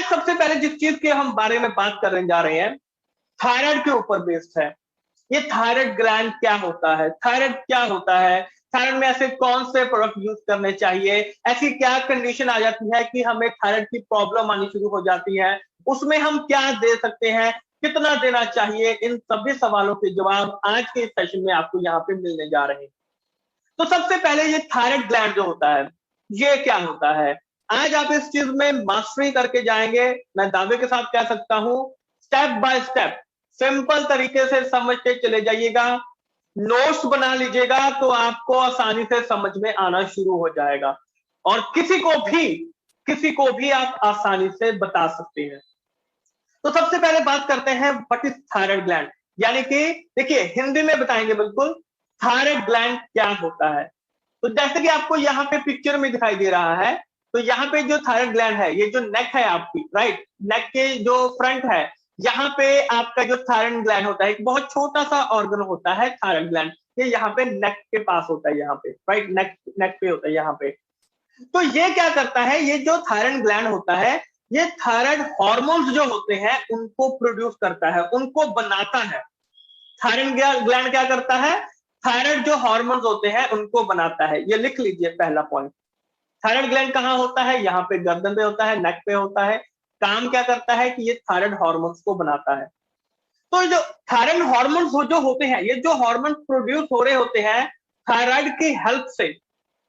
आज सबसे पहले जिस चीज के हम बारे में बात करने जा रहे हैं, थायराइड के ऊपर बेस्ड है। ये थायराइड ग्लैंड क्या होता है, थायराइड क्या होता है, थायराइड में ऐसे कौन से प्रोडक्ट यूज करने चाहिए, ऐसी क्या कंडीशन आ जाती है कि हमें थायराइड की प्रॉब्लम आनी शुरू हो जाती है, उसमें हम क्या दे सकते हैं, कितना देना चाहिए, इन सभी सवालों के जवाब आज के सेशन में आपको यहाँ पे मिलने जा रहे हैं। तो सबसे पहले ये थायराइड ग्लैंड जो होता है, ये क्या होता है, आज आप इस चीज में मास्टरी करके जाएंगे। मैं दावे के साथ कह सकता हूं, स्टेप बाय स्टेप सिंपल तरीके से समझते चले जाइएगा, नोट्स बना लीजिएगा तो आपको आसानी से समझ में आना शुरू हो जाएगा और किसी को भी आप आसानी से बता सकते हैं। तो सबसे पहले बात करते हैं व्हाट इज थायराइड ग्लैंड, यानी कि देखिए हिंदी में बताएंगे बिल्कुल, थायराइड ग्लैंड क्या होता है। तो जैसे कि आपको यहाँ पे पिक्चर में दिखाई दे रहा है, तो यहाँ पे जो थायराइड ग्लैंड है, ये जो नेक है आपकी, राइट, नेक के जो फ्रंट है, यहाँ पे आपका जो थायराइड ग्लैंड होता है, एक बहुत छोटा सा ऑर्गन होता है थायराइड ग्लैंड, ये यहाँ पे नेक के पास होता है, यहाँ पे राइट, नेक पे होता है यहाँ पे। तो ये क्या करता है, ये जो थायराइड ग्लैंड होता है, ये थायराइड हार्मोन्स जो होते हैं उनको प्रोड्यूस करता है, उनको बनाता है। थायराइड ग्लैंड क्या करता है, थायराइड जो हार्मोन्स होते हैं उनको बनाता है। ये लिख लीजिए पहला पॉइंट। थायराइड ग्लैंड कहां होता है, यहाँ पे गर्दन पे होता है, नेक पे होता है। काम क्या करता है कि ये थायराइड हार्मोन्स को बनाता है। तो जो थायराइड हार्मोन्स जो होते हैं, ये जो हार्मोन प्रोड्यूस हो रहे होते हैं थायराइड की हेल्प से,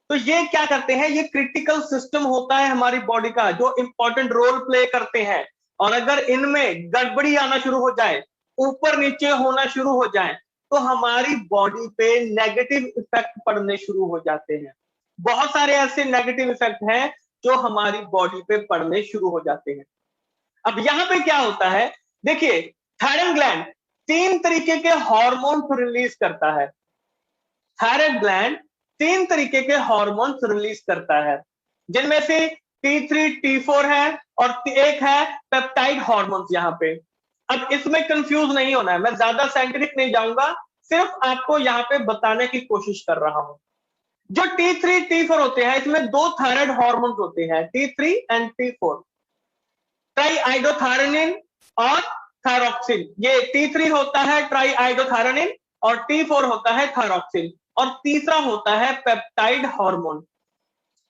तो ये क्या करते हैं, ये क्रिटिकल सिस्टम होता है हमारी बॉडी का जो इंपॉर्टेंट रोल प्ले करते हैं। और अगर इनमें गड़बड़ी आना शुरू हो जाए, ऊपर नीचे होना शुरू हो जाए, तो हमारी बॉडी पे नेगेटिव इफेक्ट पड़ने शुरू हो जाते हैं। बहुत सारे ऐसे नेगेटिव इफेक्ट हैं जो हमारी बॉडी पे पड़ने शुरू हो जाते हैं। अब यहां पे क्या होता है, देखिए थायराइड ग्लैंड 3 तरीके के हार्मोन्स रिलीज करता है। थायराइड ग्लैंड 3 तरीके के हार्मोन्स रिलीज करता है, जिनमें से T3 T4 है और एक है पेप्टाइड हार्मोन्स यहाँ पे। अब इसमें कंफ्यूज नहीं होना है, मैं ज्यादा साइंटिफिक नहीं जाऊंगा, सिर्फ आपको यहाँ पे बताने की कोशिश कर रहा हूं। जो T3 T4 होते हैं, इसमें 2 थायराइड हार्मोन्स होते हैं, T3 एंड T4, ट्राईआइडोथायरोनिन और थायरॉक्सिन। ये T3 होता है ट्राईआइडोथायरोनिन और T4 होता है थायरॉक्सिन, और तीसरा होता है पेप्टाइड हार्मोन।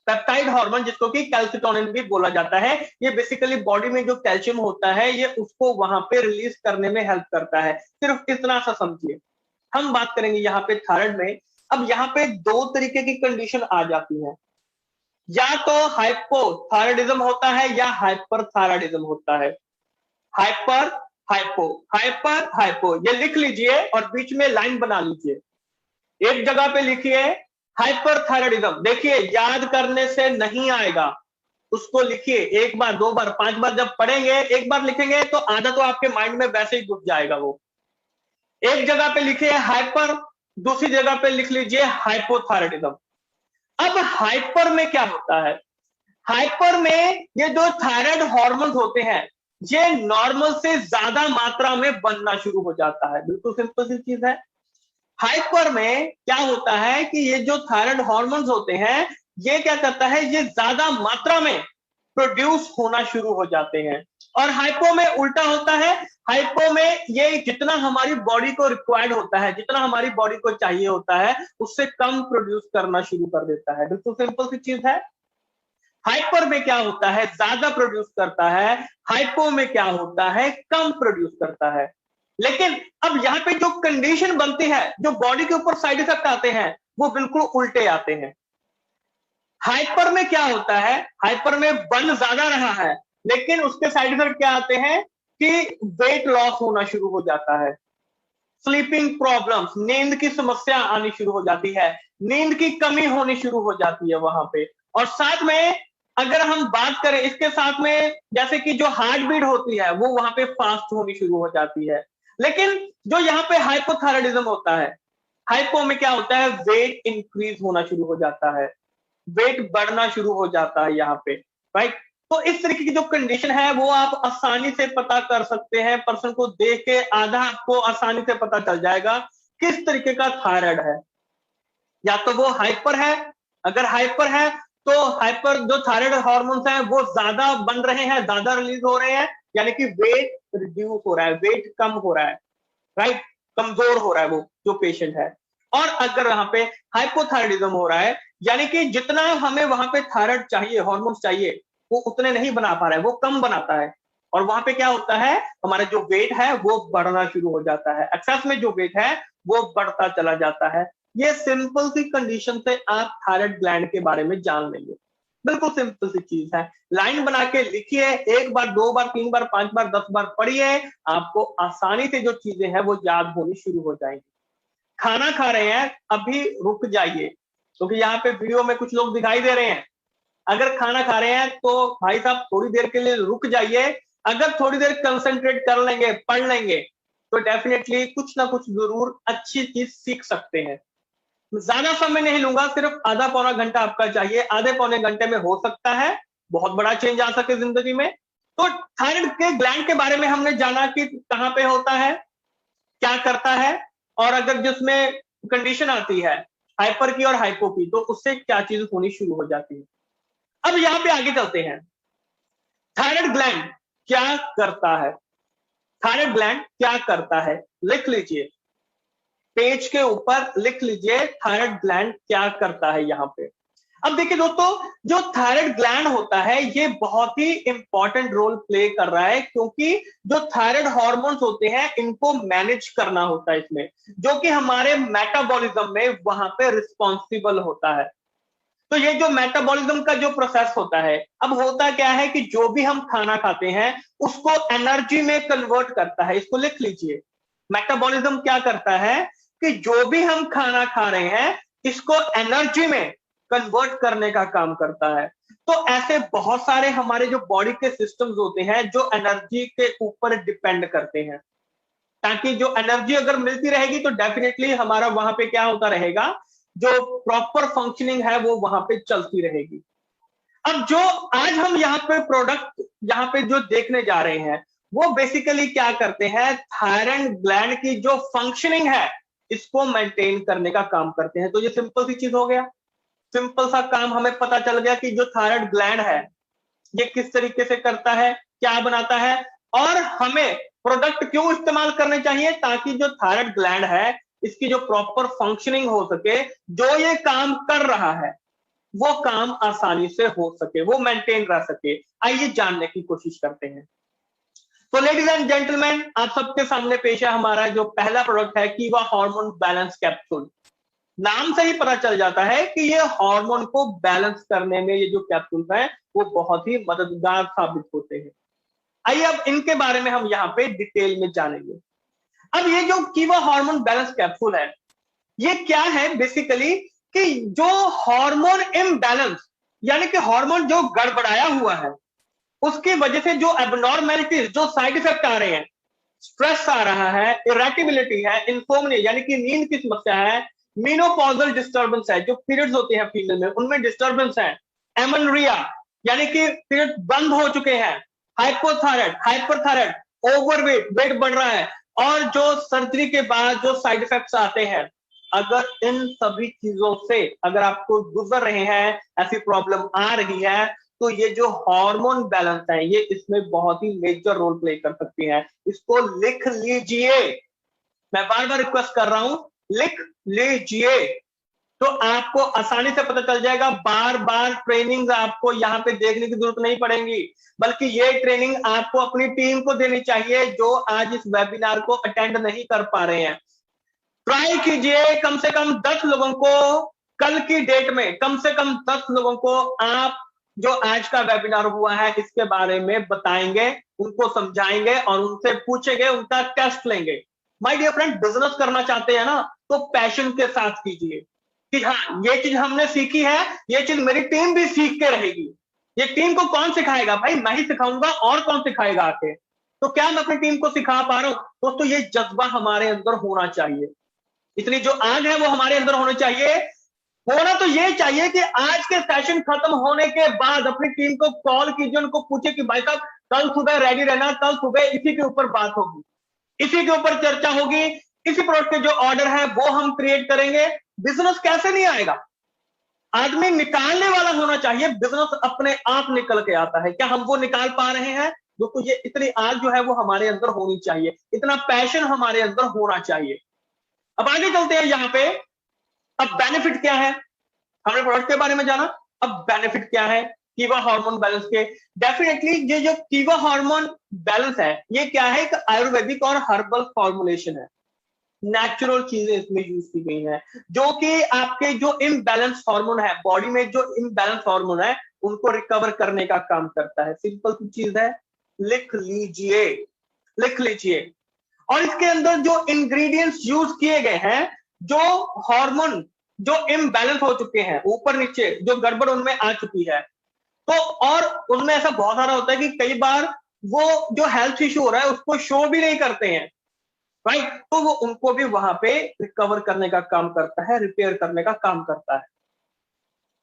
पेप्टाइड हार्मोन जिसको कि कैल्सिटोनिन भी बोला जाता है, ये बेसिकली बॉडी में जो कैल्शियम होता है ये उसको वहां पे रिलीज करने में हेल्प करता है। सिर्फ इतना सा समझिए। हम बात करेंगे यहाँ पे थायराइड में। अब यहाँ पे 2 तरीके की कंडीशन आ जाती है, या तो हाइपोथायराइडिज्म होता है या हाइपरथायराइडिज्म होता है। हाइपर हाइपो हाइपर हाइपो, ये लिख लीजिए और बीच में लाइन बना लीजिए। एक जगह पे लिखिए हाइपरथायराइडिज्म, देखिए याद करने से नहीं आएगा, उसको लिखिए 1 बार 2 बार 5 बार जब पढ़ेंगे, एक बार लिखेंगे तो आधा तो आपके माइंड में वैसे ही घुस जाएगा। वो एक जगह पे लिखिए हाइपर, दूसरी जगह पे लिख लीजिए हाइपोथायराइडिज्म। अब हाइपर में क्या होता है, हाइपर में ये जो थायराइड हार्मोन्स होते हैं ये नॉर्मल से ज्यादा मात्रा में बनना शुरू हो जाता है। बिल्कुल सिंपल सी चीज है। हाइपर में क्या होता है कि ये जो थायराइड हार्मोन्स होते हैं ये क्या करता है, ये ज्यादा मात्रा में प्रोड्यूस होना शुरू हो जाते हैं। और हाइपो में उल्टा होता है, हाइपो में ये जितना हमारी बॉडी को रिक्वायर्ड होता है, जितना हमारी बॉडी को चाहिए होता है, उससे कम प्रोड्यूस करना शुरू कर देता है। बिल्कुल सिंपल सी चीज है। हाइपर में क्या होता है, ज्यादा प्रोड्यूस करता है, हाइपो में क्या होता है, कम प्रोड्यूस करता है। लेकिन अब यहाँ पे जो कंडीशन बनती है, जो बॉडी के ऊपर साइड इफेक्ट आते हैं, वो बिल्कुल उल्टे आते हैं। हाइपर में क्या होता है, हाइपर में बन ज्यादा रहा है, लेकिन उसके साइड इफेक्ट क्या आते हैं कि वेट लॉस होना शुरू हो जाता है, स्लीपिंग प्रॉब्लम्स, नींद की समस्या आनी शुरू हो जाती है, नींद की कमी होनी शुरू हो जाती है वहां पे। और साथ में अगर हम बात करें इसके साथ में, जैसे कि जो हार्ट बीट होती है वो वहां पे फास्ट होनी शुरू हो जाती है। लेकिन जो यहाँ पे हाइपोथायराइडिज्म होता है, हाइपो में क्या होता है, वेट इंक्रीज होना शुरू हो जाता है, वेट बढ़ना शुरू हो जाता है यहाँ पे, राइट। तो इस तरीके की जो कंडीशन है वो आप आसानी से पता कर सकते हैं, पर्सन को देख के आधा आपको आसानी से पता चल जाएगा किस तरीके का थायराइड है। या तो वो हाइपर है, अगर हाइपर है तो हाइपर जो थायराइड हार्मोन्स हैं वो ज्यादा बन रहे हैं, ज्यादा रिलीज हो रहे हैं, यानी कि वेट रिड्यूस हो रहा है, वेट कम हो रहा है, राइट, कमजोर हो रहा है वो जो पेशेंट है। और अगर वहां पे हाइपोथायराइडिज्म हो रहा है, यानी कि जितना हमें वहां पे थायराइड चाहिए, हार्मोन्स चाहिए, वो उतने नहीं बना पा रहा है, वो कम बनाता है, और वहां पे क्या होता है, हमारा जो वेट है वो बढ़ना शुरू हो जाता है, एक्सेस में जो वेट है वो बढ़ता चला जाता है। ये सिंपल सी कंडीशन से आप थायराइड ग्लैंड के बारे में जान लेंगे। बिल्कुल सिंपल सी चीज है, लाइन बना के लिखिए, एक बार, दो बार, तीन बार, पांच बार, 10 बार पढ़िए, आपको आसानी से जो चीजें हैं वो याद होनी शुरू हो जाएंगी। खाना खा रहे हैं, अभी रुक जाइए, क्योंकि यहाँ पे वीडियो में कुछ लोग दिखाई दे रहे हैं। अगर खाना खा रहे हैं तो भाई साहब थोड़ी देर के लिए रुक जाइए, अगर थोड़ी देर कंसंट्रेट कर लेंगे, पढ़ लेंगे, तो डेफिनेटली कुछ ना कुछ जरूर अच्छी चीज सीख सकते हैं। ज्यादा समय नहीं लूंगा, सिर्फ आधा पौना घंटा आपका चाहिए, आधे पौने घंटे में हो सकता है बहुत बड़ा चेंज आ सके जिंदगी में। तो थायराइड के ग्लैंड के बारे में हमने जाना कि कहां पे होता है, क्या करता है, और अगर जिसमें कंडीशन आती है हाइपर की और हाइपो की, तो उससे क्या चीज होनी शुरू हो जाती है। अब यहां पे आगे चलते हैं, थायराइड ग्लैंड क्या करता है, थायराइड ग्लैंड क्या करता है, लिख लीजिए, पेज के ऊपर लिख लीजिए थायराइड ग्लैंड क्या करता है यहां पे। अब देखिए दोस्तों, जो थायराइड ग्लैंड होता है ये बहुत ही इंपॉर्टेंट रोल प्ले कर रहा है, क्योंकि जो थायराइड हार्मोन्स होते हैं इनको मैनेज करना होता है इसमें, जो कि हमारे मेटाबॉलिज्म में वहां पे रिस्पॉन्सिबल होता है। तो ये जो मेटाबॉलिज्म का जो प्रोसेस होता है, अब होता क्या है कि जो भी हम खाना खाते हैं उसको एनर्जी में कन्वर्ट करता है, इसको लिख लीजिए। मेटाबॉलिज्म क्या करता है कि जो भी हम खाना खा रहे हैं इसको एनर्जी में कन्वर्ट करने का काम करता है। तो ऐसे बहुत सारे हमारे जो बॉडी के सिस्टम्स होते हैं जो एनर्जी के ऊपर डिपेंड करते हैं, ताकि जो एनर्जी अगर मिलती रहेगी तो डेफिनेटली हमारा वहां पे क्या होता रहेगा, जो प्रॉपर फंक्शनिंग है वो वहां पे चलती रहेगी। अब जो आज हम यहाँ पे प्रोडक्ट यहाँ पे जो देखने जा रहे हैं वो बेसिकली क्या करते हैं, थायराइड ग्लैंड की जो फंक्शनिंग है इसको मेंटेन करने का काम करते हैं। तो ये सिंपल सी चीज हो गया, सिंपल सा काम हमें पता चल गया कि जो थायराइड ग्लैंड है ये किस तरीके से करता है, क्या बनाता है, और हमें प्रोडक्ट क्यों इस्तेमाल करने चाहिए, ताकि जो थायराइड ग्लैंड है इसकी जो प्रॉपर फंक्शनिंग हो सके, जो ये काम कर रहा है वो काम आसानी से हो सके, वो मेंटेन रह सके। आइए जानने की कोशिश करते हैं। तो लेडीज एंड जेंटलमैन, आप सबके सामने पेश है हमारा जो पहला प्रोडक्ट है कीवा हार्मोन बैलेंस कैप्सूल। नाम से ही पता चल जाता है कि ये हार्मोन को बैलेंस करने में ये जो कैप्सूल है वो बहुत ही मददगार साबित होते हैं। आइए अब इनके बारे में हम यहाँ पे डिटेल में जानेंगे। अब ये जो कीवा हार्मोन बैलेंस कैप्सूल है ये क्या है बेसिकली, कि जो हार्मोन इम्बैलेंस, यानी कि हार्मोन जो गड़बड़ाया हुआ है उसकी वजह से जो एबनॉर्मेलिटीज, जो साइड इफेक्ट आ रहे हैं, स्ट्रेस आ रहा है, इरेटिबिलिटी है, इंसोम्निया यानी कि नींद की समस्या है, मीनोपॉजल डिस्टर्बेंस है, जो पीरियड्स होते हैं फीमेल में उनमें डिस्टर्बेंस है, एमनरिया यानी कि पीरियड बंद हो चुके हैं, हाइपोथायराइड, हाइपरथायराइड, ओवरवेट, वेट बढ़ रहा है, और जो सर्जरी के बाद जो साइड इफेक्ट्स आते हैं, अगर इन सभी चीजों से अगर आपको गुजर रहे हैं, ऐसी प्रॉब्लम आ रही है, तो ये जो हार्मोन बैलेंस है ये इसमें बहुत ही मेजर रोल प्ले कर सकती है। इसको लिख लीजिए, मैं बार बार रिक्वेस्ट कर रहा हूं, लिख लीजिए, तो आपको आसानी से पता चल जाएगा। बार बार ट्रेनिंग आपको यहाँ पे देखने की जरूरत नहीं पड़ेगी, बल्कि ये ट्रेनिंग आपको अपनी टीम को देनी चाहिए जो आज इस वेबिनार को अटेंड नहीं कर पा रहे हैं। ट्राई कीजिए, कम से कम 10 लोगों को कल की डेट में, कम से कम 10 लोगों को आप जो आज का वेबिनार हुआ है इसके बारे में बताएंगे, उनको समझाएंगे और उनसे पूछेंगे, उनका टेस्ट लेंगे। माय डियर फ्रेंड, बिजनेस करना चाहते हैं ना तो पैशन के साथ कीजिए कि हाँ ये चीज हमने सीखी है, ये चीज मेरी टीम भी सीख के रहेगी। ये टीम को कौन सिखाएगा, भाई मैं ही सिखाऊंगा, और कौन सिखाएगा आके। तो क्या मैं अपनी टीम को सिखा पा रहा हूं दोस्तों, ये जज्बा हमारे अंदर होना चाहिए, इतनी जो आग है वो हमारे अंदर होनी चाहिए। होना तो ये चाहिए कि आज के सेशन खत्म होने के बाद अपनी टीम को कॉल कीजिए, उनको पूछे कि भाई साहब कल सुबह रेडी रहना, कल सुबह इसी के ऊपर बात होगी, इसी के ऊपर चर्चा होगी, इसी प्रोडक्ट के जो ऑर्डर है वो हम क्रिएट करेंगे। बिजनेस कैसे नहीं आएगा, आदमी निकालने वाला होना चाहिए, बिजनेस अपने आप निकल के आता है। क्या हम वो निकाल पा रहे हैं? दोस्तों ये इतनी आग जो है वो हमारे अंदर होनी चाहिए, इतना पैशन हमारे अंदर होना चाहिए। अब आगे चलते हैं यहाँ पे। अब बेनिफिट क्या है? हमने प्रोडक्ट के बारे में जाना, अब बेनिफिट क्या है कीवा हार्मोन बैलेंस के? डेफिनेटली ये जो कीवा हार्मोन बैलेंस है ये क्या है? एक आयुर्वेदिक और हर्बल फॉर्मुलेशन है। नेचुरल चीजें इसमें यूज की गई हैं, जो कि आपके जो इम्बैलेंस हार्मोन है बॉडी में, जो इम्बैलेंस हार्मोन है उनको रिकवर करने का काम करता है। सिंपल सी चीज है, लिख लीजिए, लिख लीजिए। और इसके अंदर जो इंग्रेडिएंट्स यूज किए गए हैं, जो हार्मोन जो इम्बैलेंस हो चुके हैं, ऊपर नीचे जो गड़बड़ उनमें आ चुकी है, तो और उनमें ऐसा बहुत सारा होता है कि कई बार वो जो हेल्थ इश्यू हो रहा है उसको शो भी नहीं करते हैं, राइट? तो वो उनको भी वहां पे रिकवर करने का काम करता है, रिपेयर करने का काम करता है।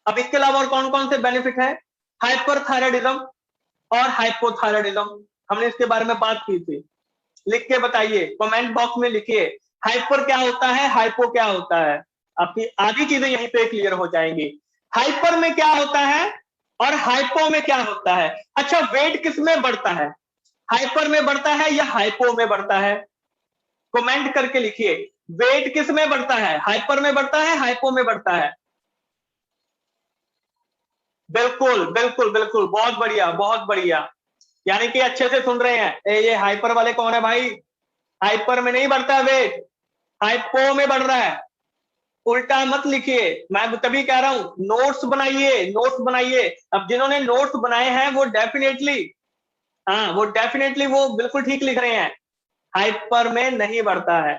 अब इसके अलावा और कौन कौन से बेनिफिट है? हाइपरथायराइडिज्म और हाइपोथायराइडिज्म, हमने इसके बारे में बात की थी। लिख के बताइए, कमेंट बॉक्स में लिखिए, हाइपर क्या होता है, हाइपो क्या होता है। आपकी आधी चीजें यहीं पे क्लियर हो जाएंगी। हाइपर में क्या होता है और हाइपो में क्या होता है? अच्छा, वेट किस में बढ़ता है? हाइपर में बढ़ता है या हाइपो में बढ़ता है? कमेंट करके लिखिए, वेट किस में बढ़ता है? हाइपर में बढ़ता है, हाइपो में बढ़ता है? बिल्कुल बिल्कुल बिल्कुल, बहुत बढ़िया बहुत बढ़िया। यानी कि अच्छे से सुन रहे हैं। ये हाइपर वाले कौन है भाई? हाइपर में नहीं बढ़ता वेट, हाइपो में बढ़ रहा है। उल्टा मत लिखिए, मैं तभी कह रहा हूं नोट्स बनाइए, नोट्स बनाइए। अब जिन्होंने नोट्स बनाए हैं वो डेफिनेटली, हाँ वो डेफिनेटली वो बिल्कुल ठीक लिख रहे हैं, हाइपर में नहीं बढ़ता है,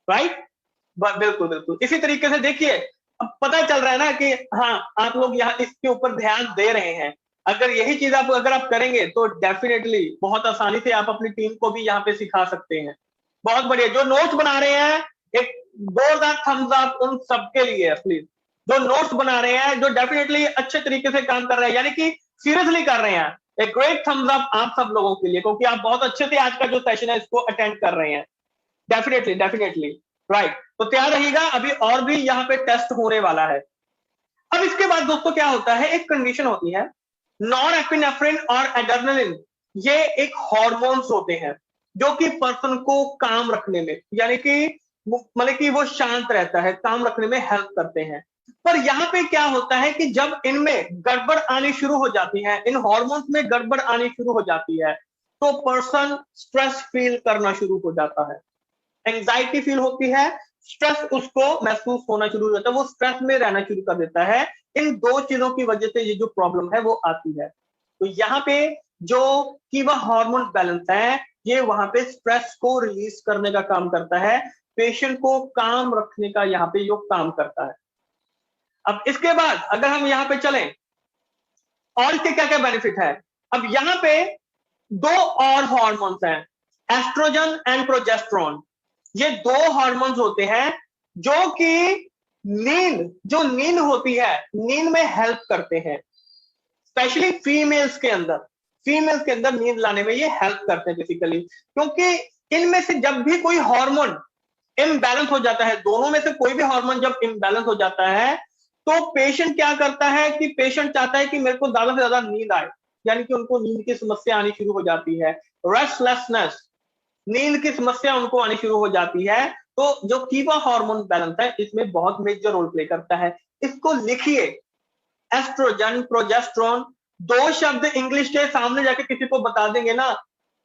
राइट? बिल्कुल बिल्कुल। इसी तरीके से देखिए, अब पता चल रहा है ना कि हाँ आप लोग यहाँ इसके ऊपर ध्यान दे रहे हैं। अगर यही चीज आप अगर आप करेंगे तो डेफिनेटली बहुत आसानी से आप अपनी टीम को भी यहाँ पे सिखा सकते हैं। बहुत बढ़िया। जो नोट्स बना रहे हैं, एक जोरदार थम्स अप उन सबके लिए प्लीज। जो नोट्स बना रहे हैं, जो डेफिनेटली अच्छे तरीके से काम कर रहे हैं, यानी कि सीरियसली कर रहे हैं, एक ग्रेट थम्स अप आप सब लोगों के लिए, क्योंकि आप बहुत अच्छे से आज का जो सेशन है इसको अटेंड कर रहे हैं। Definitely definitely, right. तो तैयार रहिएगा, अभी और भी यहाँ पे टेस्ट होने वाला है। अब इसके बाद दोस्तों क्या होता है, एक कंडीशन होती है, नॉरएपिनेफ्रिन और एड्रेनलिन, ये एक हॉर्मोन्स होते हैं जो कि पर्सन को काम रखने में, यानी कि मतलब कि वो शांत रहता है, काम रखने में हेल्प करते हैं। पर यहाँ पे क्या होता है कि जब इनमें गड़बड़ आनी शुरू हो जाती है, इन हॉर्मोन्स में गड़बड़ आनी शुरू हो जाती है, तो पर्सन स्ट्रेस फील करना शुरू हो जाता है, एंजाइटी फील होती है, स्ट्रेस उसको महसूस होना शुरू हो जाता है, वो स्ट्रेस में रहना शुरू कर देता है। इन दो चीजों की वजह से ये जो प्रॉब्लम है वो आती है। तो यहाँ पे जो कीवा हार्मोन बैलेंस है, ये वहां पे स्ट्रेस को रिलीज करने का काम करता है, पेशेंट को काम रखने का यहाँ पे जो काम करता है। अब इसके बाद अगर हम यहाँ पे चलें, और इसके क्या क्या बेनिफिट है? अब यहाँ पे दो और हार्मोन्स हैं, एस्ट्रोजन एंड प्रोजेस्टेरोन। ये दो हार्मोन्स होते हैं जो कि जो नींद होती है, नींद में हेल्प करते हैं, स्पेशली फीमेल्स के अंदर नींद लाने में ये हेल्प करते हैं बेसिकली। क्योंकि इनमें से जब भी कोई हार्मोन इम्बैलेंस हो जाता है, दोनों में से कोई भी हार्मोन जब इम्बैलेंस हो जाता है, तो पेशेंट क्या करता है कि पेशेंट चाहता है कि मेरे को ज्यादा से ज्यादा नींद आए, यानी कि उनको नींद की समस्या आनी शुरू हो जाती है, रेस्टलेसनेस, नींद की समस्या उनको आनी शुरू हो जाती है। तो जो कीवा हार्मोन बैलेंस है इसमें बहुत मेजर रोल प्ले करता है। इसको लिखिए, एस्ट्रोजन प्रोजेस्टेरोन, दो शब्द इंग्लिश के सामने जाके किसी को बता देंगे ना,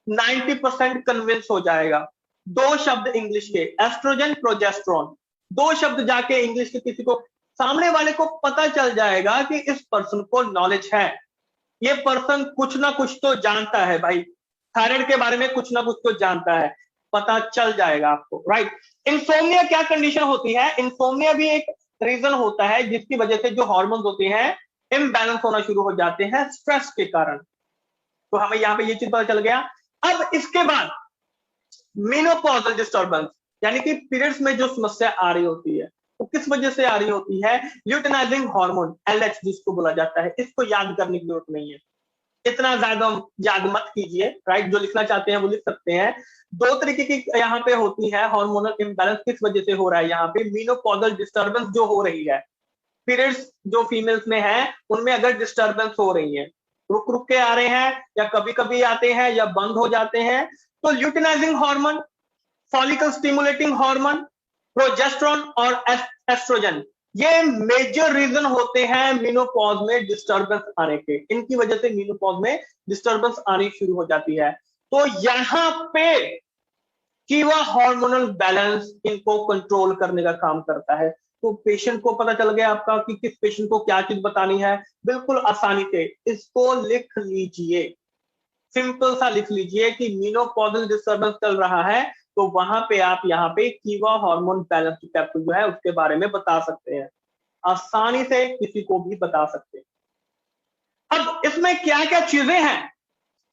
90% कन्विंस हो जाएगा। दो शब्द इंग्लिश के, एस्ट्रोजन प्रोजेस्टेरोन, दो शब्द जाके इंग्लिश के किसी को, सामने वाले को पता चल जाएगा कि इस पर्सन को नॉलेज है, ये पर्सन कुछ ना कुछ तो जानता है भाई, थायराइड के बारे में कुछ ना कुछ तो जानता है, पता चल जाएगा आपको, राइट। इंसोम्निया क्या कंडीशन होती है? इंसोम्निया भी एक रीजन होता है जिसकी वजह से जो हार्मोन्स होते हैं इम्बैलेंस होना शुरू हो जाते हैं स्ट्रेस के कारण। तो हमें यहाँ पे ये चीज पता चल गया। अब इसके बाद मेनोपॉजल डिस्टर्बेंस, यानी कि पीरियड्स में जो समस्या आ रही होती है वो किस वजह से आ रही होती है? ल्यूटेनाइजिंग हार्मोन, एलएच जिसको बोला जाता है। इसको याद करने की जरूरत नहीं है, इतना ज्यादा याद मत कीजिए, राइट। जो लिखना चाहते हैं वो लिख सकते हैं। दो तरीके की यहाँ पे होती है हार्मोनल इम्बैलेंस, किस वजह से हो रहा है? यहाँ पे मेनोपॉजल डिस्टर्बेंस जो हो रही है, पीरियड्स जो फीमेल्स में है उनमें अगर डिस्टर्बेंस हो रही है, रुक रुक के आ रहे हैं या कभी कभी आते हैं या बंद हो जाते हैं, तो luteinizing hormone, follicle stimulating hormone, progesterone और एस्ट्रोजन, ये मेजर रीजन होते हैं मेनोपॉज में डिस्टर्बेंस आने के। इनकी वजह से मेनोपॉज में डिस्टर्बेंस आनी शुरू हो जाती है। तो यहां पे कीवा हार्मोनल बैलेंस इनको कंट्रोल करने का काम करता है। तो पेशेंट को पता चल गया आपका कि किस पेशेंट को क्या चीज बतानी है, बिल्कुल आसानी से इसको लिख लीजिए, सिंपल सा लिख लीजिए कि मेनोपॉजल डिस्टर्बेंस चल रहा है, तो वहां पे आप यहाँ पे कीवा हार्मोन बैलेंस कैप्सूल जो है उसके बारे में बता सकते हैं, आसानी से किसी को भी बता सकते हैं। अब इसमें क्या क्या चीजें हैं,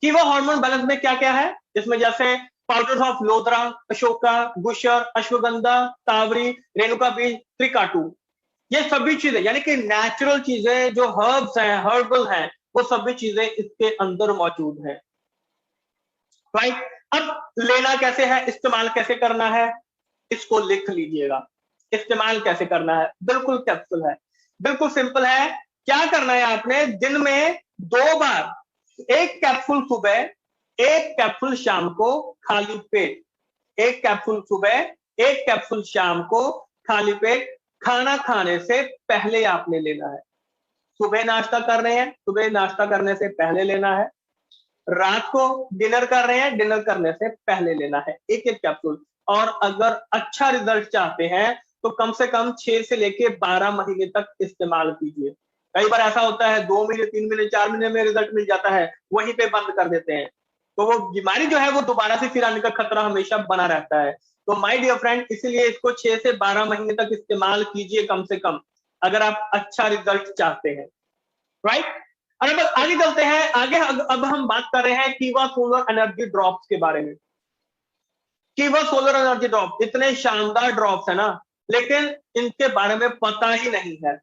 कीवा हार्मोन बैलेंस में क्या क्या है, इसमें जैसे पाउडर ऑफ लोदरा, अशोका, गुशर, अश्वगंधा, तावरी, रेणुका बीज, त्रिकाटू, ये सभी चीजें यानी कि नेचुरल चीजें जो हर्ब्स हैं, हर्बल हैं, वो सभी चीजें इसके अंदर मौजूद हैं। राइट, अब लेना कैसे है, इस्तेमाल कैसे करना है, इसको लिख लीजिएगा। इस्तेमाल कैसे करना है, बिल्कुल कैप्सूल है, बिल्कुल सिंपल है। क्या करना है आपने, दिन में 2 बार, 1 कैप्सूल सुबह, 1 कैप्सूल शाम को खाली पेट, 1 कैप्सूल सुबह, 1 कैप्सूल शाम को खाली पेट, खाना खाने से पहले आपने लेना है। सुबह नाश्ता कर रहे हैं, सुबह नाश्ता करने से पहले लेना है, रात को डिनर कर रहे हैं, डिनर करने से पहले लेना है, 1-1 कैप्सूल। और अगर अच्छा रिजल्ट चाहते हैं तो कम से कम 6 से लेके 12 महीने तक इस्तेमाल कीजिए। कई बार ऐसा होता है 2 महीने, 3 महीने, 4 महीने में रिजल्ट मिल जाता है, वहीं पे बंद कर देते हैं, तो वो बीमारी जो है वो दोबारा से फिर आने का खतरा हमेशा बना रहता है। तो माय डियर फ्रेंड, इसीलिए इसको 6 से 12 महीने तक इस्तेमाल कीजिए कम से कम, अगर आप अच्छा रिजल्ट चाहते हैं। राइट, और अब आगे चलते हैं, आगे अब हम बात कर रहे हैं कीवा सोलर एनर्जी ड्रॉप्स के बारे में। कीवा सोलर एनर्जी ड्रॉप इतने शानदार ड्रॉप्स है ना, लेकिन इनके बारे में पता ही नहीं है।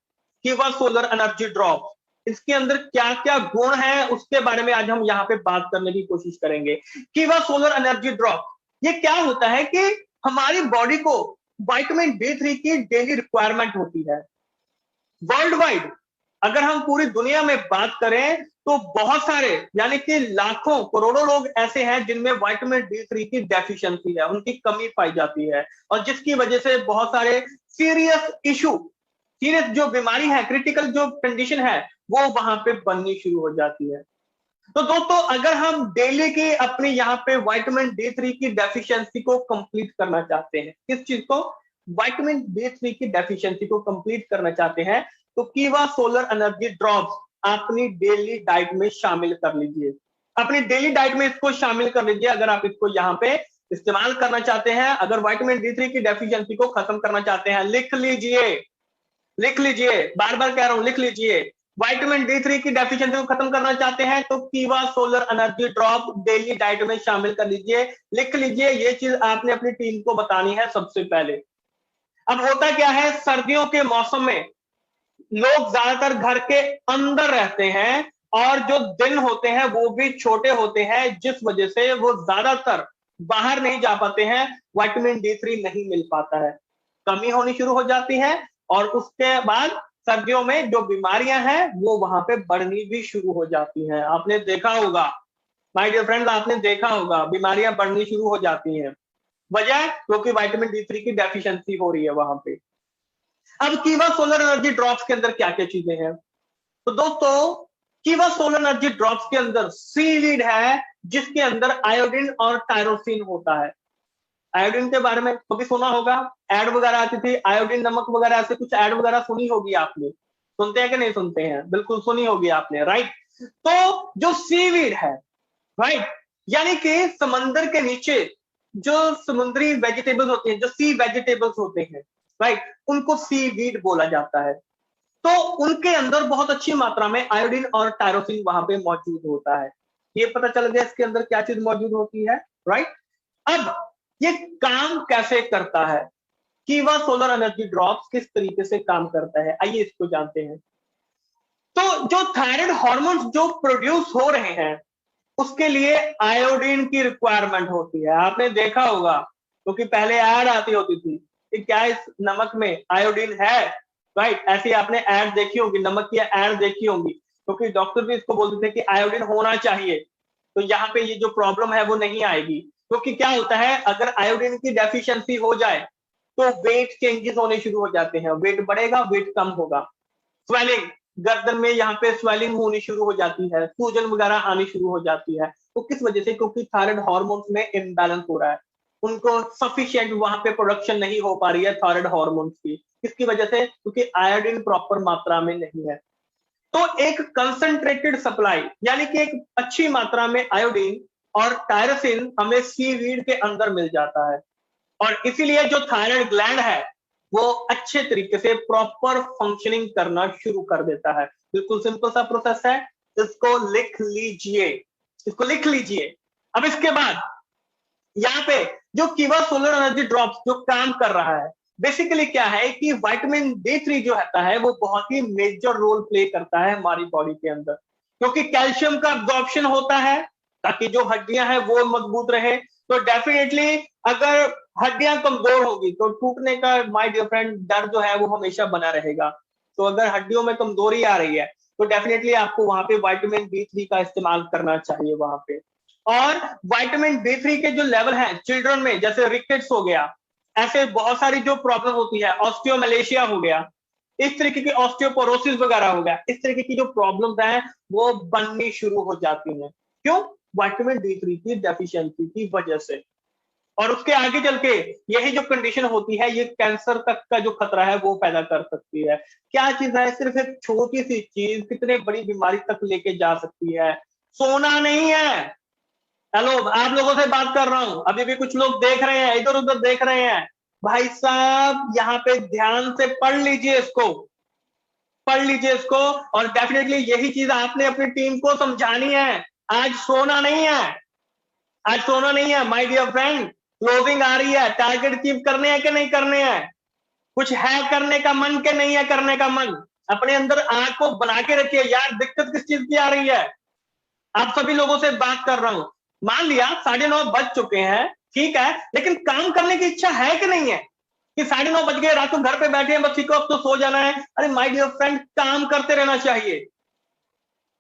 कीवा सोलर एनर्जी ड्रॉप, इसके अंदर क्या क्या गुण है उसके बारे में आज हम यहाँ पे बात करने की कोशिश करेंगे। कीवा सोलर एनर्जी ड्रॉप, ये क्या होता है कि हमारी बॉडी को विटामिन D3 की डेली रिक्वायरमेंट होती है वर्ल्ड वाइड। अगर हम पूरी दुनिया में बात करें तो बहुत सारे यानी कि लाखों करोड़ों लोग ऐसे हैं जिनमें विटामिन D3 की डेफिशिएंसी है, उनकी कमी पाई जाती है, और जिसकी वजह से बहुत सारे सीरियस इशू, सीरियस जो बीमारी है, क्रिटिकल जो कंडीशन है, वो वहां पे बननी शुरू हो जाती है। तो दोस्तों, अगर हम डेली की अपनी यहाँ पे विटामिन D3 की डेफिशिएंसी को कंप्लीट करना चाहते हैं, किस चीज को, विटामिन D3 की डेफिशिएंसी को कंप्लीट करना चाहते हैं, तो कीवा सोलर एनर्जी ड्रॉप्स अपनी डेली डाइट में शामिल कर लीजिए, अपनी डेली डाइट में इसको शामिल कर लीजिए। अगर आप इसको यहाँ पे इस्तेमाल करना चाहते हैं, अगर विटामिन D3 की डेफिशिएंसी को खत्म करना चाहते हैं, लिख लीजिए, लिख लीजिए, बार बार कह रहा हूं, लिख लीजिए। विटामिन D3 की डेफिशिएंसी को खत्म करना चाहते हैं तो कीवा solar energy drop daily diet में शामिल कर लीजिए, लिख लीजिए। ये चीज आपने अपनी टीम को बतानी है सबसे पहले। अब होता क्या है, सर्दियों के मौसम में लोग ज्यादातर घर के अंदर रहते हैं और जो दिन होते हैं वो भी छोटे होते हैं, जिस वजह से वो ज्यादातर बाहर नहीं जा पाते हैं, विटामिन D3 नहीं मिल पाता है, कमी होनी शुरू हो जाती है, और उसके बाद सर्दियों में जो बीमारियां हैं वो वहां पे बढ़नी भी शुरू हो जाती हैं। आपने देखा होगा माय डियर फ्रेंड्स, आपने देखा होगा बीमारियां बढ़नी शुरू हो जाती हैं, वजह क्योंकि विटामिन D3 की डेफिशिएंसी हो रही है वहां पे। अब कीवा सोलर एनर्जी ड्रॉप्स के अंदर क्या क्या चीजें हैं, तो दोस्तों कीवा सोलर एनर्जी ड्रॉप्स के अंदर सीवीड है, जिसके अंदर आयोडीन और टायरोसिन होता है। आयोडीन के बारे में कभी सुना होगा, एड वगैरह आती थी, आयोडीन नमक वगैरह, ऐसे कुछ एड वगैरह सुनी होगी आपने, सुनते हैं कि नहीं सुनते हैं, बिल्कुल सुनी होगी आपने, राइट। तो जो सीवीड है, राइट, यानी कि समंदर के नीचे जो समुद्री वेजिटेबल्स होती हैं, जो सी वेजिटेबल्स होते हैं, राइट, उनको सीवीड बोला जाता है। तो उनके अंदर बहुत अच्छी मात्रा में आयोडीन और टायरोसिन वहां पे मौजूद होता है। ये पता चल गया इसके अंदर क्या चीज मौजूद होती है, राइट। अब ये काम कैसे करता है, कीवा सोलर एनर्जी ड्रॉप्स किस तरीके से काम करता है, आइए इसको जानते हैं। तो जो थायराइड हार्मोन्स जो प्रोड्यूस हो रहे हैं, उसके लिए आयोडीन की रिक्वायरमेंट होती है। आपने देखा होगा क्योंकि पहले ऐड आती होती थी कि क्या इस नमक में आयोडीन है, राइट। ऐसी आपने एड देखी होगी, नमक की एड देखी होगी, क्योंकि डॉक्टर भी इसको बोलते थे कि आयोडीन होना चाहिए, तो यहाँ पे ये जो प्रॉब्लम है वो नहीं आएगी। क्योंकि क्या होता है, अगर आयोडीन की डेफिशिएंसी हो जाए तो वेट चेंजेस होने शुरू हो जाते हैं, वेट बढ़ेगा, वेट कम होगा, स्वेलिंग, गर्दन में यहाँ पे स्वेलिंग होनी शुरू हो जाती है, सूजन वगैरह आनी शुरू हो जाती है। तो किस वजह से? क्योंकि थायराइड हार्मोन्स में इम्बैलेंस हो रहा है, उनको सफिशिएंट वहां पे प्रोडक्शन नहीं हो पा रही है थायराइड हार्मोन्स की। किसकी वजह से? क्योंकि आयोडीन प्रॉपर मात्रा में नहीं है। तो एक कंसंट्रेटेड सप्लाई, यानी कि एक अच्छी मात्रा में आयोडीन और टायरोसिन हमें सीवीड के अंदर मिल जाता है, और इसीलिए जो थायराइड ग्लैंड है वो अच्छे तरीके से प्रॉपर फंक्शनिंग करना शुरू कर देता है। बिल्कुल सिंपल सा प्रोसेस है, इसको लिख लीजिए, इसको लिख लीजिए। अब इसके बाद यहाँ पे जो कीवा सोलर एनर्जी ड्रॉप्स जो काम कर रहा है, बेसिकली क्या है कि विटामिन D3 जो होता है वो बहुत ही मेजर रोल प्ले करता है हमारी बॉडी के अंदर, क्योंकि कैल्शियम का अब्जॉर्प्शन होता है ताकि जो हड्डियां हैं वो मजबूत रहे। तो डेफिनेटली अगर हड्डियां कमजोर होगी तो टूटने का, माय डियर फ्रेंड, डर जो है वो हमेशा बना रहेगा। तो अगर हड्डियों में कमजोरी आ रही है तो डेफिनेटली आपको वहां पे विटामिन D3 का इस्तेमाल करना चाहिए वहां पे। और विटामिन D3 के जो लेवल हैं चिल्ड्रन में, जैसे रिकेट्स हो गया, ऐसे बहुत सारी जो प्रॉब्लम होती है, ऑस्टियोमलेशिया हो गया, इस तरीके की ऑस्टियोपोरोसिस वगैरह हो गया, इस तरीके की जो प्रॉब्लम्स हैं वो बननी शुरू हो जाती हैं। क्यों? विटामिन D3 की डेफिशिएंसी की वजह से। और उसके आगे चल के यही जो कंडीशन होती है, ये कैंसर तक का जो खतरा है वो पैदा कर सकती है। क्या चीज है? सिर्फ एक छोटी सी चीज कितने बड़ी बीमारी तक लेके जा सकती है। सोना नहीं है। हेलो, आप लोगों से बात कर रहा हूं, अभी भी कुछ लोग देख रहे हैं, इधर उधर देख रहे हैं। भाई साहब यहाँ पे ध्यान से पढ़ लीजिए इसको, पढ़ लीजिए इसको, और डेफिनेटली यही चीज आपने अपनी टीम को समझानी है। आज सोना नहीं है, आज सोना नहीं है माय डियर फ्रेंड। क्लोजिंग आ रही है, टारगेट अचीव करने हैं कि नहीं करने हैं? कुछ है करने का मन के नहीं है करने का मन? अपने अंदर आग को बना के रखिए यार। दिक्कत किस चीज की आ रही है? आप सभी लोगों से बात कर रहा हूं, मान लिया 9:30 बज चुके हैं, ठीक है, लेकिन काम करने की इच्छा है कि नहीं है? कि 9:30 बज गए, रात को घर पे बैठे हैं, बच्ची को अब तो सो जाना है। अरे माय डियर फ्रेंड, काम करते रहना चाहिए,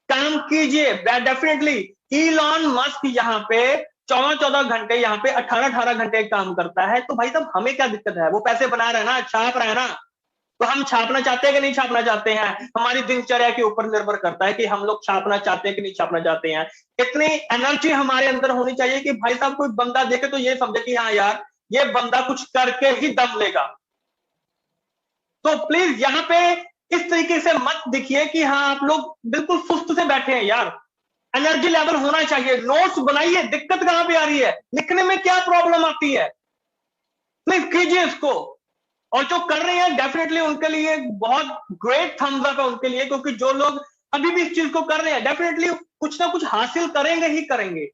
काम कीजिए। डेफिनेटली इलॉन मस्क यहाँ पे 14-14 घंटे, यहाँ पे 18-18 घंटे काम करता है, तो भाई साहब हमें क्या दिक्कत है? वो पैसे बना रहे हैं ना, छाप रहे हैं ना, तो हम छापना चाहते हैं कि नहीं छापना चाहते हैं? हमारी दिनचर्या के ऊपर निर्भर करता है कि हम लोग छापना चाहते हैं कि नहीं छापना चाहते हैं। इतनी एनर्जी हमारे अंदर होनी चाहिए कि भाई साहब कोई बंदा देखे तो ये समझे कि हाँ यार, ये बंदा कुछ करके ही दम लेगा। तो प्लीज यहाँ पे इस तरीके से मत दिखिए कि हाँ आप लोग बिल्कुल सुस्त से बैठे हैं यार। एनर्जी लेवल होना चाहिए, नोट्स बनाइए। दिक्कत कहां पे आ रही है? लिखने में क्या प्रॉब्लम आती है? प्लीज कीजिए इसको। और जो कर रहे हैं डेफिनेटली उनके लिए बहुत ग्रेट थम्स अप है उनके लिए, क्योंकि जो लोग अभी भी इस चीज को कर रहे हैं डेफिनेटली कुछ ना कुछ हासिल करेंगे ही करेंगे।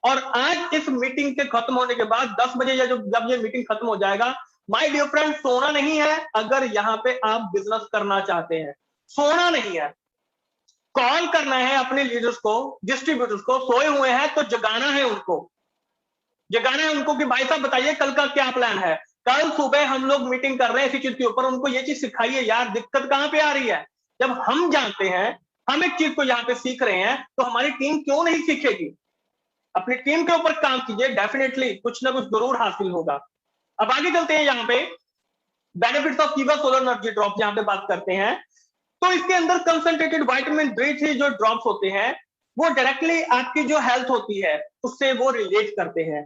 और आज इस मीटिंग के खत्म होने के बाद 10 बजे या जब ये मीटिंग खत्म हो जाएगा, माय डियर फ्रेंड, सोना नहीं है। अगर यहाँ पे आप बिजनेस करना चाहते हैं, सोना नहीं है, कॉल करना है अपने लीडर्स को, डिस्ट्रीब्यूटर्स को। सोए हुए हैं तो जगाना है उनको, जगाना है उनको कि भाई साहब बताइए कल का क्या प्लान है। कल सुबह हम लोग मीटिंग कर रहे हैं इसी चीज के ऊपर, उनको ये चीज सिखाइए यार, दिक्कत कहां पे आ रही है। जब हम जानते हैं, हम एक चीज को यहाँ पे सीख रहे हैं, तो हमारी टीम क्यों नहीं सीखेगी? अपनी टीम के ऊपर काम कीजिए, डेफिनेटली कुछ ना कुछ जरूर हासिल होगा। अब आगे चलते हैं, यहाँ पे बेनिफिट्स ऑफ कीवा सोलर एनर्जी ड्रॉप यहाँ पे बात करते हैं। तो इसके अंदर कंसंट्रेटेड विटामिन D3 जो ड्रॉप्स होते हैं वो डायरेक्टली आपकी जो हेल्थ होती है उससे वो रिलेट करते हैं।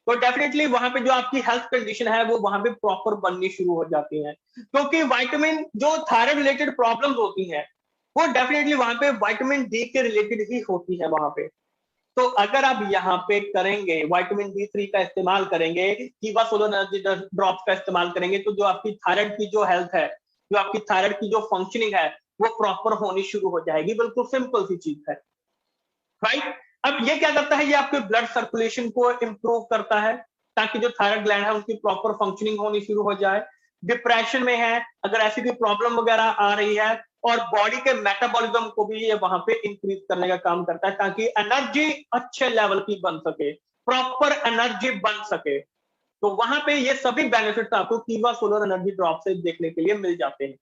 तो डेफिनेटली वहां पे जो आपकी हेल्थ कंडीशन है वो वहां पे प्रॉपर बननी शुरू हो जाती है, क्योंकि विटामिन जो थायराइड रिलेटेड प्रॉब्लम्स होती हैं वो डेफिनेटली वहां पे विटामिन D के रिलेटेड ही होती है वहां पे। तो अगर आप यहाँ पे करेंगे, विटामिन D3 का इस्तेमाल करेंगे, कीवा सोलर एनर्जी ड्रॉप्स का इस्तेमाल करेंगे, तो जो आपकी थायराइड की जो हेल्थ है, जो आपकी थायराइड की जो फंक्शनिंग है वो प्रॉपर होनी शुरू हो जाएगी। बिल्कुल सिंपल सी चीज है, राइट। अब ये क्या करता है? ये आपके ब्लड सर्कुलेशन को इंप्रूव करता है ताकि जो थायराइड ग्लैंड है उनकी प्रॉपर फंक्शनिंग होनी शुरू हो जाए। डिप्रेशन में है, अगर ऐसी कोई प्रॉब्लम वगैरह आ रही है, और बॉडी के मेटाबॉलिज्म को भी ये वहां पे इंक्रीज करने का काम करता है ताकि एनर्जी अच्छे लेवल की बन सके, प्रॉपर एनर्जी बन सके। तो वहां पे ये सभी बेनिफिट्स आपको कीवा सोलर एनर्जी ड्रॉप से देखने के लिए मिल जाते हैं।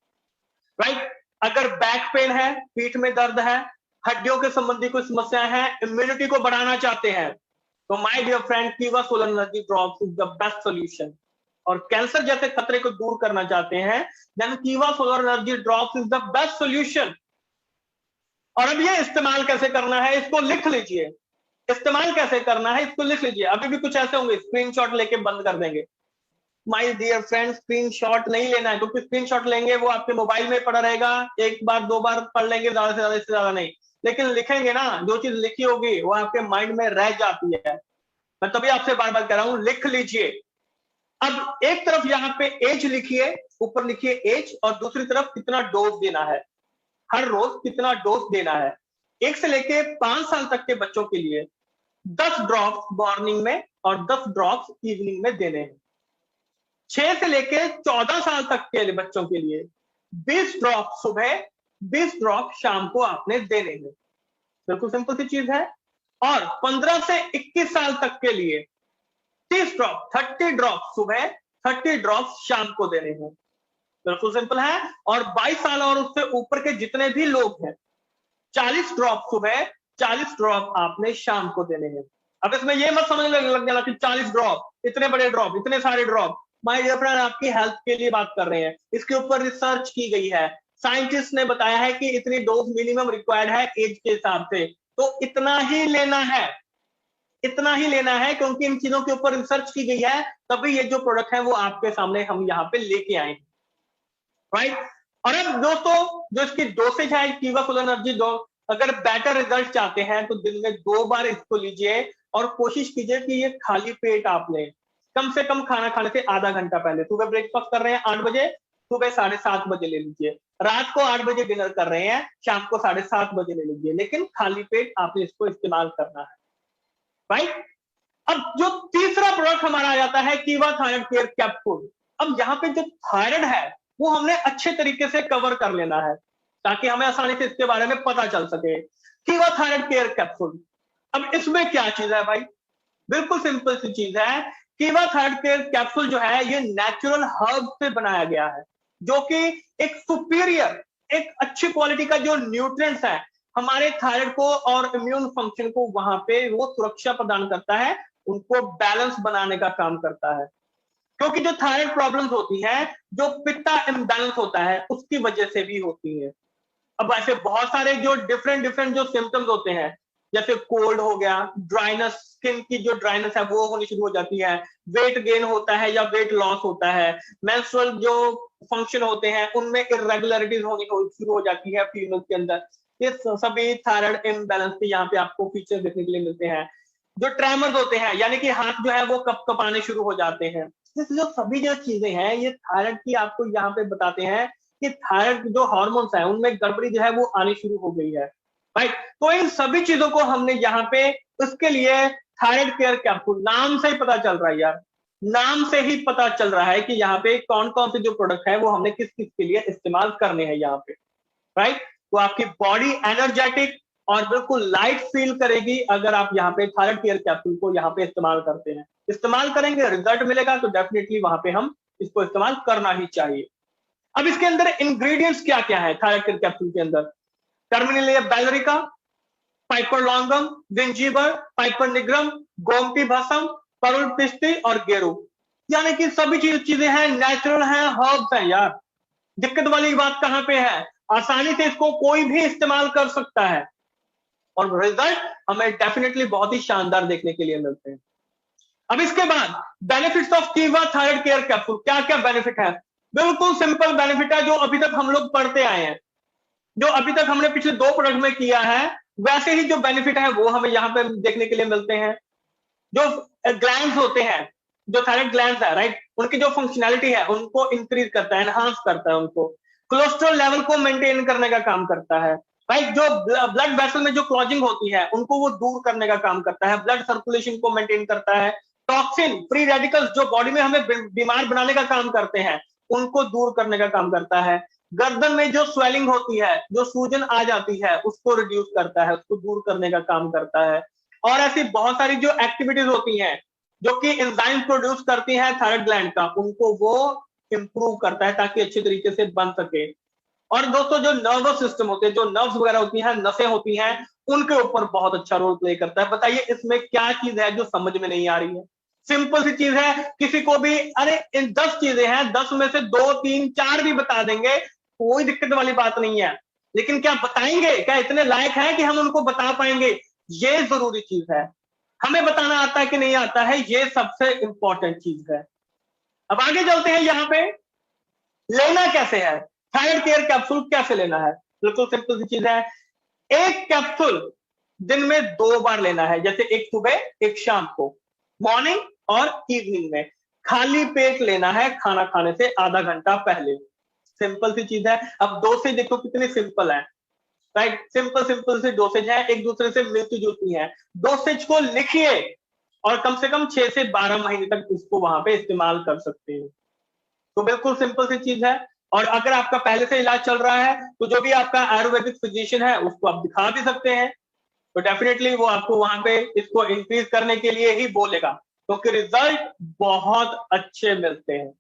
राइट। अगर बैक पेन है, पीठ में दर्द है, हड्डियों के संबंधी कोई समस्या है, इम्यूनिटी को बढ़ाना चाहते हैं, तो माय डियर फ्रेंड, कीवा solar energy drops is the best solution. और कैंसर जैसे खतरे को दूर करना चाहते हैं, देन कीवा solar energy drops is the best solution. और अब ये इस्तेमाल कैसे करना है, इसको लिख लीजिए। इस्तेमाल कैसे करना है, इसको लिख लीजिए। अभी भी कुछ ऐसे होंगे स्क्रीनशॉट लेके बंद कर देंगे। माय डियर फ्रेंड्स, स्क्रीनशॉट नहीं लेना है, क्योंकि स्क्रीनशॉट लेंगे वो आपके मोबाइल में पड़ा रहेगा, एक बार दो बार पढ़ लेंगे, ज्यादा से ज्यादा, इससे ज्यादा नहीं। लेकिन लिखेंगे ना, जो चीज लिखी होगी वो आपके माइंड में रह जाती है। मैं तभी आपसे बार बार कह रहा हूं, लिख लीजिए। अब एक तरफ यहाँ पे एज लिखिए, ऊपर लिखिए एज, और दूसरी तरफ कितना डोज देना है, हर रोज कितना डोज देना है। 1 से लेके 5 साल तक के बच्चों के लिए 10 ड्रॉप्स मॉर्निंग में और 10 ड्रॉप्स इवनिंग में देने हैं। 6 से लेके 14 साल तक के बच्चों के लिए 20 ड्रॉप सुबह, 20 ड्रॉप शाम को आपने देने हैं। बिल्कुल सिंपल सी चीज है। और 15 से 21 साल तक के लिए 30 ड्रॉप, 30 ड्रॉप सुबह, 30 ड्रॉप शाम को देने हैं। बिल्कुल सिंपल है। और 22 साल और उससे ऊपर के जितने भी लोग हैं, 40 ड्रॉप सुबह, 40 ड्रॉप आपने शाम को देने हैं। अब इसमें यह मत समझने लग जाना कि 40 ड्रॉप, इतने बड़े ड्रॉप, इतने सारे ड्रॉप। माय डियर फ्रेंड, आपकी हेल्थ के लिए बात कर रहे हैं, इसके ऊपर रिसर्च की गई है। साइंटिस्ट ने बताया है कि इतनी डोज मिनिमम रिक्वायर्ड है एज के हिसाब से, तो इतना ही लेना है, इतना ही लेना है, क्योंकि इन चीजों के ऊपर रिसर्च की गई है, तभी ये जो प्रोडक्ट है वो आपके सामने हम यहाँ पे लेके आए हैं, राइट। और अब दोस्तों, जो इसकी डोसेज है कीवा सोलर एनर्जी दो, अगर बेटर रिजल्ट चाहते हैं तो दिन में 2 बार इसको लीजिए, और कोशिश कीजिए कि ये खाली पेट आप लें, कम से कम खाना खाने से आधा घंटा पहले। सुबह ब्रेकफास्ट कर रहे हैं 8 बजे, सुबह 7:30 बजे ले लीजिए। रात को 8 बजे डिनर कर रहे हैं, शाम को 7:30 बजे ले लीजिए, लेकिन खाली पेट आपने इसको इस्तेमाल करना है, राइट। अब जो तीसरा प्रोडक्ट हमारा आ जाता है कीवा थायराइड केयर कैप्सूल। अब यहाँ पे जो थायराइड है वो हमने अच्छे तरीके से कवर कर लेना है, ताकि हमें आसानी से इसके बारे में पता चल सके। कीवा थायराइड केयर कैप्सूल, अब इसमें क्या चीज है भाई, बिल्कुल सिंपल सी चीज है। कीवा थायराइड केयर कैप्सूल जो है ये नेचुरल हर्ब से बनाया गया है, जो कि एक सुपीरियर, एक अच्छी क्वालिटी का जो न्यूट्रिएंट्स है हमारे थायराइड को और इम्यून फंक्शन को वहां पे वो सुरक्षा प्रदान करता है, उनको बैलेंस बनाने का काम करता है। क्योंकि जो थायराइड प्रॉब्लम्स होती है, जो पित्ता इम्बैलेंस होता है, उसकी वजह से भी होती है। अब ऐसे बहुत सारे जो डिफरेंट डिफरेंट जो सिम्टम्स होते हैं, जैसे कोल्ड हो गया, ड्राइनेस, स्किन की जो ड्राइनेस है वो होनी शुरू हो जाती है, वेट गेन होता है या वेट लॉस होता है, मेंस्ट्रुअल जो फंक्शन होते हैं उनमें इरेगुलरिटीज होनी शुरू हो जाती है फीमेल के अंदर। ये सभी थायराइड इम्बैलेंस के यहाँ पे आपको फीचर देखने के लिए मिलते हैं। जो ट्रेमर्स होते हैं, यानी कि हाथ जो है वो कप कपाने शुरू हो जाते हैं, जो सभी जो चीजें हैं ये थायराइड की आपको यहाँ पे बताते हैं कि थायराइड जो हार्मोन्स है उनमें गड़बड़ी जो है वो आनी शुरू हो गई है, राइट। तो इन सभी चीजों को हमने यहाँ पे उसके लिए थायराइड केयर कैप्सूल, नाम से ही पता चल रहा है यार, नाम से ही पता चल रहा है कि यहाँ पे कौन कौन से जो प्रोडक्ट है वो हमने किस किस के लिए इस्तेमाल करने हैं यहाँ पे, राइट। तो आपकी बॉडी एनर्जेटिक और बिल्कुल लाइट फील करेगी अगर आप यहाँ पे थायराइड केयर कैप्सूल को यहाँ पे इस्तेमाल करते हैं। इस्तेमाल करेंगे, रिजल्ट मिलेगा, तो डेफिनेटली वहां पे हम इसको इस्तेमाल करना ही चाहिए। अब इसके अंदर इंग्रेडिएंट्स क्या क्या है थायराइड केयर कैप्सूल के अंदर, Terminalia bellirica, Piper longum, Zingiber, Piper nigrum, गोमती भस्म, परुल पिस्ती और गेरू, यानी कि सभी चीजें हैं, नेचुरल हैं, हर्ब्स हैं यार। दिक्कत वाली बात कहां पे है, आसानी से इसको कोई भी इस्तेमाल कर सकता है और रिजल्ट हमें डेफिनेटली बहुत ही शानदार देखने के लिए मिलते हैं। अब इसके बाद बेनिफिट्स ऑफ कीवा थायराइड केयर कैप्सूल, क्या क्या बेनिफिट है, बिल्कुल सिंपल बेनिफिट है जो अभी तक हम लोग पढ़ते आए हैं, जो अभी तक हमने पिछले 2 प्रोडक्ट में किया है, वैसे ही जो बेनिफिट है वो हमें यहाँ पे देखने के लिए मिलते हैं। जो ग्लैंड्स होते हैं, जो थायराइड ग्लैंड्स है, राइट, उनकी जो फंक्शनैलिटी है उनको इंक्रीज करता है, एनहांस करता है उनको, कोलेस्ट्रॉल लेवल को मेंटेन करने का काम करता है, राइट। जो ब्लड वेसल में जो क्लॉजिंग होती है उनको वो दूर करने का काम करता है, ब्लड सर्कुलेशन को मेंटेन करता है, टॉक्सिन, फ्री रेडिकल्स जो बॉडी में हमें बीमार बनाने का काम करते हैं उनको दूर करने का काम करता है, गर्दन में जो स्वेलिंग होती है, जो सूजन आ जाती है उसको रिड्यूस करता है, उसको दूर करने का काम करता है। और ऐसी बहुत सारी जो एक्टिविटीज होती हैं जो कि एंजाइम प्रोड्यूस करती हैं थायराइड ग्लैंड का, उनको वो इंप्रूव करता है ताकि अच्छे तरीके से बन सके। और दोस्तों जो नर्वस सिस्टम होते हैं, जो नर्व्स वगैरह होती हैं, नसें होती हैं, उनके ऊपर बहुत अच्छा रोल प्ले करता है। बताइए इसमें क्या चीज है जो समझ में नहीं आ रही है? सिंपल सी चीज है, किसी को भी अरे इन 10 चीजें हैं, 10 में से 2 3 4 भी बता देंगे, कोई दिक्कत वाली बात नहीं है। लेकिन क्या बताएंगे, क्या इतने लायक है कि हम उनको बता पाएंगे? ये जरूरी चीज है। हमें बताना आता है कि नहीं आता है, ये सबसे इंपॉर्टेंट चीज है। अब आगे चलते हैं, यहाँ पे लेना कैसे है, थायराइड केयर कैप्सूल कैसे लेना है? बिल्कुल सिंपल सी चीज है। एक कैप्सूल दिन में 2 बार लेना है, जैसे एक सुबह एक शाम को, मॉर्निंग और इवनिंग में। खाली पेट लेना है, खाना खाने से आधा घंटा पहले। सिंपल सी चीज है। अब डोसेज देखो कितनी सिंपल है, राइट? सिंपल सिंपल से डोसेज है, एक दूसरे से मिलती जुलती है। डोसेज को लिखिए और कम से कम 6 से 12 महीने तक इसको वहां पे इस्तेमाल कर सकते हैं। तो बिल्कुल सिंपल सी चीज है। और अगर आपका पहले से इलाज चल रहा है तो जो भी आपका आयुर्वेदिक फिजिशियन है उसको आप दिखा भी सकते हैं, तो डेफिनेटली वो आपको वहां पे इसको इंक्रीज करने के लिए ही बोलेगा, क्योंकि रिजल्ट बहुत अच्छे मिलते हैं।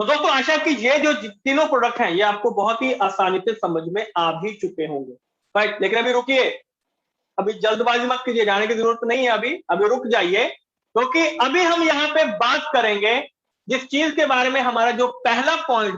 तो दोस्तों आशा कि ये जो तीनों प्रोडक्ट हैं ये आपको बहुत ही आसानी से समझ में आ भी चुके होंगे, राइट? लेकिन अभी रुकिए, अभी जल्दबाजी मत कीजिए, जाने की जरूरत नहीं है, अभी अभी रुक जाइए, क्योंकि अभी हम यहाँ पे बात करेंगे जिस चीज के बारे में हमारा जो पहला पॉइंट